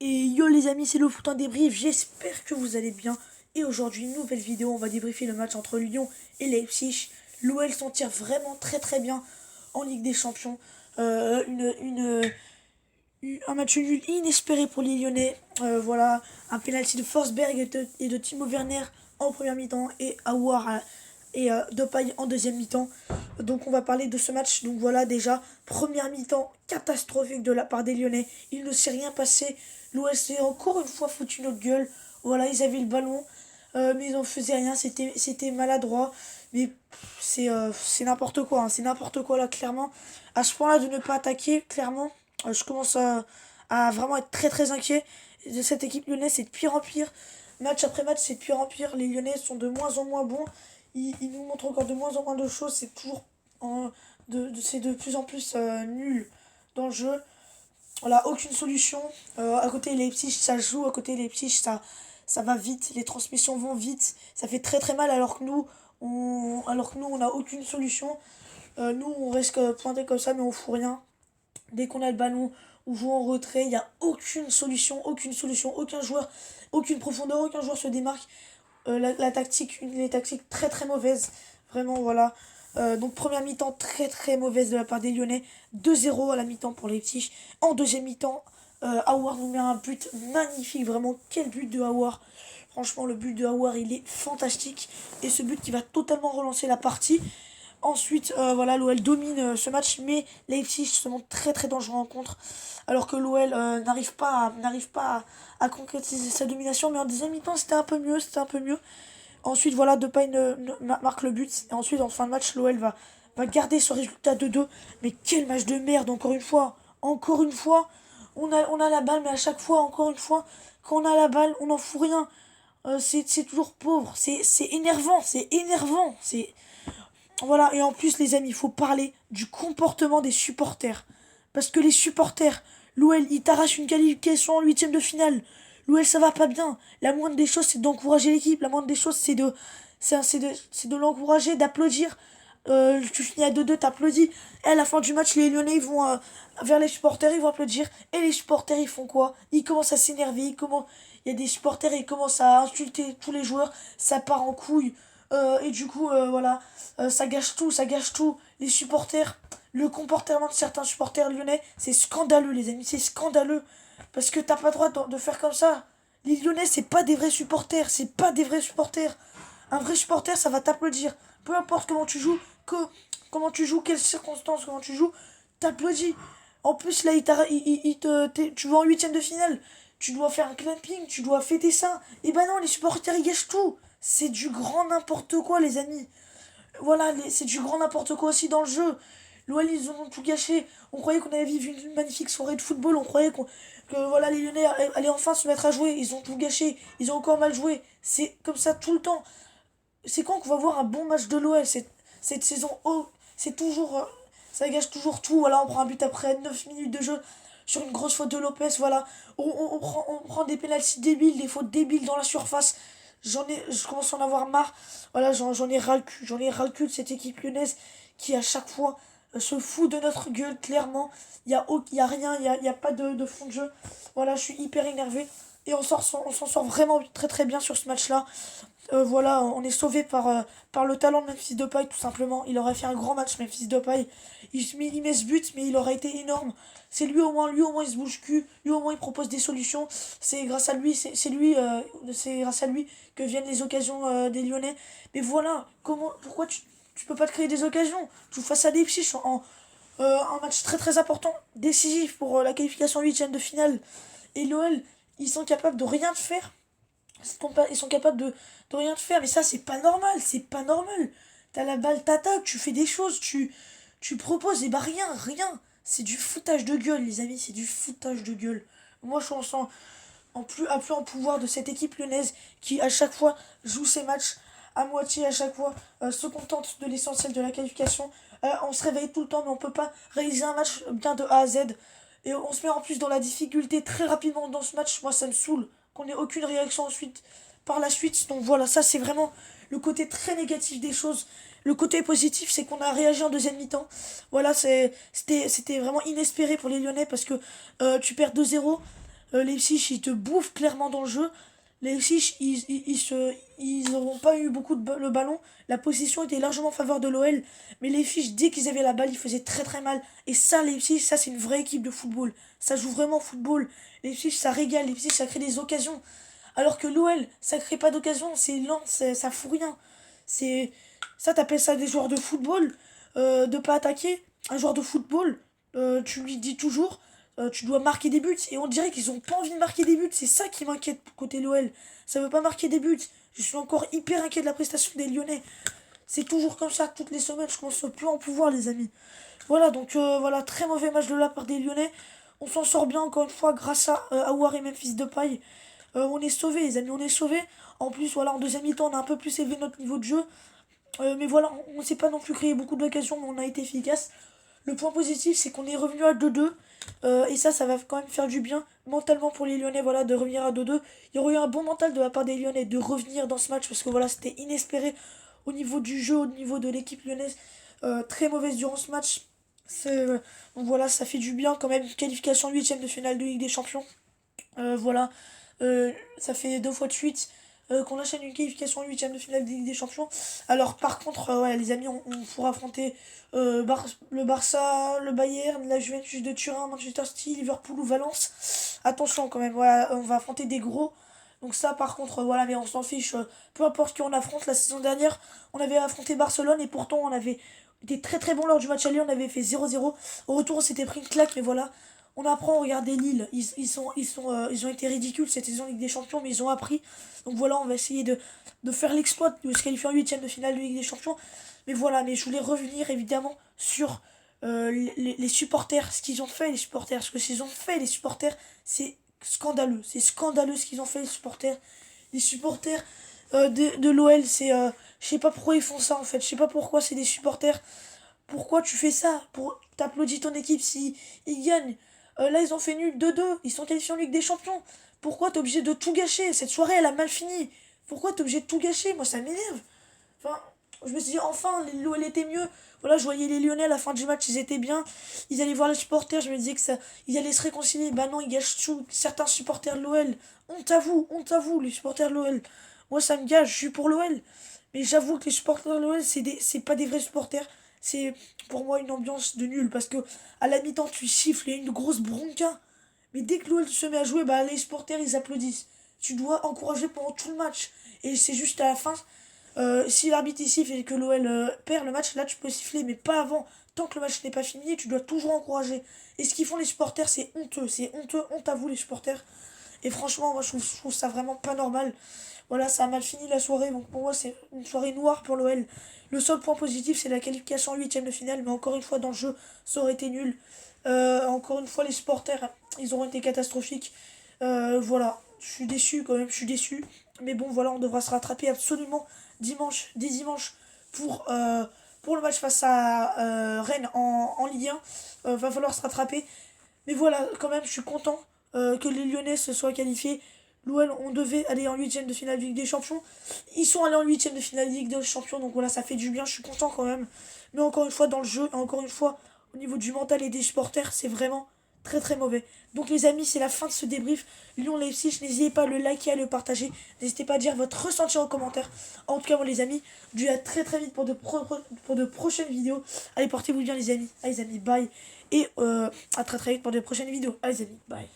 Et yo les amis, c'est le foot en débrief, j'espère que vous allez bien. Et aujourd'hui, une nouvelle vidéo, on va débriefer le match entre Lyon et Leipzig. L'OL s'en tire vraiment très bien en Ligue des Champions. Un match nul inespéré pour les Lyonnais. Voilà, un penalty de Forsberg et de Timo Werner en première mi-temps et Aouar et Depay en deuxième mi-temps. Donc on va parler de ce match. Donc voilà, déjà, première mi-temps catastrophique de la part des Lyonnais. Il ne s'est rien passé. L'OL s'est encore une fois foutu notre gueule. Voilà, ils avaient le ballon, mais ils n'en faisaient rien. C'était maladroit. Mais c'est n'importe quoi, hein. C'est n'importe quoi là, clairement. À ce point-là, de ne pas attaquer, clairement, je commence à vraiment être très inquiet de cette équipe lyonnaise. C'est de pire en pire. Match après match, c'est de pire en pire. Les Lyonnais sont de moins en moins bons. Ils nous montrent encore de moins en moins de choses. C'est toujours c'est de plus en plus nul dans le jeu. Voilà, aucune solution. À côté Leipzig, ça joue. À côté Leipzig, ça va vite. Les transmissions vont vite. Ça fait très mal alors que nous, on n'a aucune solution. Nous, on reste pointé comme ça, mais on fout rien. Dès qu'on a le ballon, on joue en retrait. Il n'y a aucune solution, aucun joueur, aucune profondeur, aucun joueur se démarque. La tactique, les tactiques très mauvaises. Vraiment, voilà. Donc première mi-temps très mauvaise de la part des Lyonnais. 2-0 à la mi-temps pour Leipzig. En deuxième mi-temps, Aouar nous met un but magnifique. Vraiment, quel but de Aouar. Franchement, le but de Aouar, il est fantastique. Et ce but qui va totalement relancer la partie. Ensuite, voilà, l'OL domine ce match, mais Leipzig se montre très dangereux en contre, alors que l'OL n'arrive pas à concrétiser sa domination, mais en deuxième mi-temps, c'était un peu mieux. Ensuite, voilà, Depay marque le but, et ensuite, en fin de match, l'OL va garder ce résultat de 2. Mais quel match de merde, encore une fois, on a la balle, mais à chaque fois, encore une fois, quand on a la balle, on n'en fout rien. C'est toujours pauvre, c'est énervant, voilà, et en plus, les amis, il faut parler du comportement des supporters. Parce que les supporters, l'OL, ils t'arrachent une qualification en huitième de finale. L'OL, ça va pas bien. La moindre des choses, c'est d'encourager l'équipe. La moindre des choses, c'est de l'encourager, d'applaudir. Tu finis à 2-2, t'applaudis. Et à la fin du match, les Lyonnais, ils vont vers les supporters, ils vont applaudir. Et les supporters, ils font quoi? Ils commencent à s'énerver. Il y a des supporters, ils commencent à insulter tous les joueurs. Ça part en couille. Et du coup, voilà, ça gâche tout, ça gâche tout. Les supporters, le comportement de certains supporters lyonnais, c'est scandaleux, les amis, c'est scandaleux. Parce que t'as pas le droit de faire comme ça. Les Lyonnais, c'est pas des vrais supporters, c'est pas des vrais supporters. Un vrai supporter, ça va t'applaudir. Peu importe comment tu joues, quelles circonstances, comment tu joues, t'applaudis. En plus, là, tu vas en huitième de finale. Tu dois faire un clamping, tu dois fêter ça. Et ben non, les supporters, ils gâchent tout. C'est du grand n'importe quoi, les amis. Voilà, c'est du grand n'importe quoi aussi dans le jeu. L'OL, ils ont tout gâché. On croyait qu'on allait vivre une magnifique soirée de football. On croyait que voilà, les Lyonnais allaient enfin se mettre à jouer. Ils ont tout gâché. Ils ont encore mal joué. C'est comme ça tout le temps. C'est quand qu'on va voir un bon match de l'OL cette saison? Oh, c'est toujours. Ça gâche toujours tout. Voilà, on prend un but après 9 minutes de jeu sur une grosse faute de Lopez. Voilà, on prend des pénaltys débiles, des fautes débiles dans la surface. Je commence à en avoir marre. Voilà, j'en ai ras le cul. J'en ai ras le cul de cette équipe lyonnaise qui, à chaque fois, se fout de notre gueule, clairement. Y a rien, y a pas de fond de jeu. Voilà, je suis hyper énervé. Et on s'en sort vraiment très bien sur ce match-là. Voilà, on est sauvé par le talent de Memphis Depay, tout simplement. Il aurait fait un grand match, Memphis Depay. Il met ce but, mais il aurait été énorme. C'est lui au moins il se bouge cul, lui au moins il propose des solutions. C'est grâce à lui que viennent les occasions des Lyonnais. Mais voilà, pourquoi tu peux pas te créer des occasions? Tu face à Leipzig un match très important, décisif pour la qualification huitième de finale. Et l'OL, ils sont capables de rien faire. Ils sont capables de rien te faire, mais ça, c'est pas normal. T'as la balle, t'attaques, tu fais des choses, tu proposes, et bah rien. C'est du foutage de gueule, les amis, c'est du foutage de gueule. Moi, je suis à plus en pouvoir de cette équipe lyonnaise qui, à chaque fois, joue ses matchs à moitié, à chaque fois, se contente de l'essentiel de la qualification. On se réveille tout le temps, mais on peut pas réaliser un match bien de A à Z. Et on se met en plus dans la difficulté très rapidement dans ce match. Moi, ça me saoule qu'on ait aucune réaction ensuite par la suite. Donc voilà, ça c'est vraiment le côté très négatif des choses. Le côté positif, c'est qu'on a réagi en deuxième mi-temps. Voilà, c'était vraiment inespéré pour les Lyonnais parce que tu perds 2-0. Leipzig, ils te bouffent clairement dans le jeu. Leipzig, ils n'auront pas eu beaucoup le ballon. La position était largement en faveur de l'OL. Mais Leipzig, dès qu'ils avaient la balle, ils faisaient très très mal. Et ça, Leipzig, ça c'est une vraie équipe de football. Ça joue vraiment au football. Leipzig, ça régale. Leipzig, ça crée des occasions. Alors que l'OL, ça crée pas d'occasion. C'est lent, ça fout rien. C'est ça, t'appelles ça des joueurs de football, de pas attaquer. Un joueur de football, tu lui dis toujours, tu dois marquer des buts. Et on dirait qu'ils ont pas envie de marquer des buts. C'est ça qui m'inquiète côté l'OL. Ça veut pas marquer des buts. Je suis encore hyper inquiet de la prestation des Lyonnais. C'est toujours comme ça toutes les semaines. Je commence plus à en pouvoir, les amis. Voilà, donc voilà, très mauvais match de la part des Lyonnais. On s'en sort bien encore une fois grâce à Aouar et Memphis Depay. On est sauvés, les amis, on est sauvés. En plus, voilà, en deuxième mi-temps, on a un peu plus élevé notre niveau de jeu. Mais voilà, on ne s'est pas non plus créé beaucoup d'occasions, mais on a été efficace. Le point positif, c'est qu'on est revenu à 2-2. Et ça va quand même faire du bien mentalement pour les Lyonnais, voilà, de revenir à 2-2. Il y aurait eu un bon mental de la part des Lyonnais de revenir dans ce match parce que voilà, c'était inespéré au niveau du jeu, au niveau de l'équipe lyonnaise. Très mauvaise durant ce match. Donc voilà, ça fait du bien quand même. Qualification 8ème de finale de Ligue des Champions. Voilà, ça fait 2 fois de suite qu'on enchaîne une qualification en 8ème de finale de Ligue des Champions. Alors par contre, ouais, les amis, on pourra affronter le Barça, le Bayern, la Juventus de Turin, Manchester City, Liverpool ou Valence. Attention quand même, voilà, on va affronter des gros. Donc ça par contre, voilà, mais on s'en fiche. Peu importe qui on affronte, la saison dernière, on avait affronté Barcelone et pourtant on avait été très très bon lors du match aller, on avait fait 0-0. Au retour, on s'était pris une claque, mais voilà. On apprend, regardez Lille, ils ont été ridicules cette saison Ligue des Champions, mais ils ont appris. Donc voilà, on va essayer de faire l'exploit, de se qualifier en 8ème de finale de Ligue des Champions. Mais voilà, mais je voulais revenir évidemment sur les supporters, ce qu'ils ont fait les supporters. Ce qu'ils ont fait les supporters, c'est scandaleux. C'est scandaleux ce qu'ils ont fait les supporters. Les supporters de l'OL, je sais pas pourquoi ils font ça en fait. Je sais pas pourquoi c'est des supporters. Pourquoi tu fais ça? T'applaudis ton équipe si ils gagnent. Là, ils ont fait nul 2-2. Ils sont qualifiés en Ligue des Champions. Pourquoi t'es obligé de tout gâcher? Cette soirée, elle a mal fini. Pourquoi t'es obligé de tout gâcher? Moi, ça m'énerve. Enfin, je me suis dit, enfin, l'OL était mieux. Voilà, je voyais les Lyonnais à la fin du match, ils étaient bien. Ils allaient voir les supporters, je me disais que ça, ils allaient se réconcilier. Bah non, ils gâchent tout. Certains supporters de l'OL. Honte à vous, les supporters de l'OL. Moi, ça me gâche, je suis pour l'OL. Mais j'avoue que les supporters de l'OL, c'est pas des vrais supporters. C'est pour moi une ambiance de nul. Parce que à la mi-temps, tu siffles et une grosse bronca. Mais dès que l'OL se met à jouer, bah les supporters ils applaudissent. Tu dois encourager pendant tout le match. Et c'est juste à la fin. Si l'arbitre il siffle et que l'OL perd le match, là tu peux siffler, mais pas avant. Tant que le match n'est pas fini, tu dois toujours encourager. Et ce qu'ils font les supporters, c'est honteux. C'est honteux, honte à vous les supporters. Et franchement, moi je trouve ça vraiment pas normal. Voilà, ça a mal fini la soirée. Donc pour moi, c'est une soirée noire pour l'OL. Le seul point positif, c'est la qualification en 8ème de finale. Mais encore une fois, dans le jeu, ça aurait été nul. Encore une fois, les supporters, ils auront été catastrophiques. Voilà, je suis déçu quand même, je suis déçu. Mais bon, voilà, on devra se rattraper absolument dès dimanche, pour le match face à Rennes en Ligue 1. Va falloir se rattraper. Mais voilà, quand même, je suis content que les Lyonnais se soient qualifiés. L'OL, on devait aller en 8ème de finale de Ligue des Champions. Ils sont allés en 8ème de finale de Ligue des Champions, donc voilà, ça fait du bien, je suis content quand même. Mais encore une fois, dans le jeu, et encore une fois, au niveau du mental et des supporters, c'est vraiment très très mauvais. Donc les amis, c'est la fin de ce débrief Lyon-Leipzig. N'hésitez pas à le liker, à le partager. N'hésitez pas à dire votre ressenti en commentaire. En tout cas, moi les amis, je vous dis à très très vite pour de prochaines vidéos. Allez, portez-vous bien les amis. Allez les amis, bye. Et à très très vite pour de prochaines vidéos. Allez les amis, bye.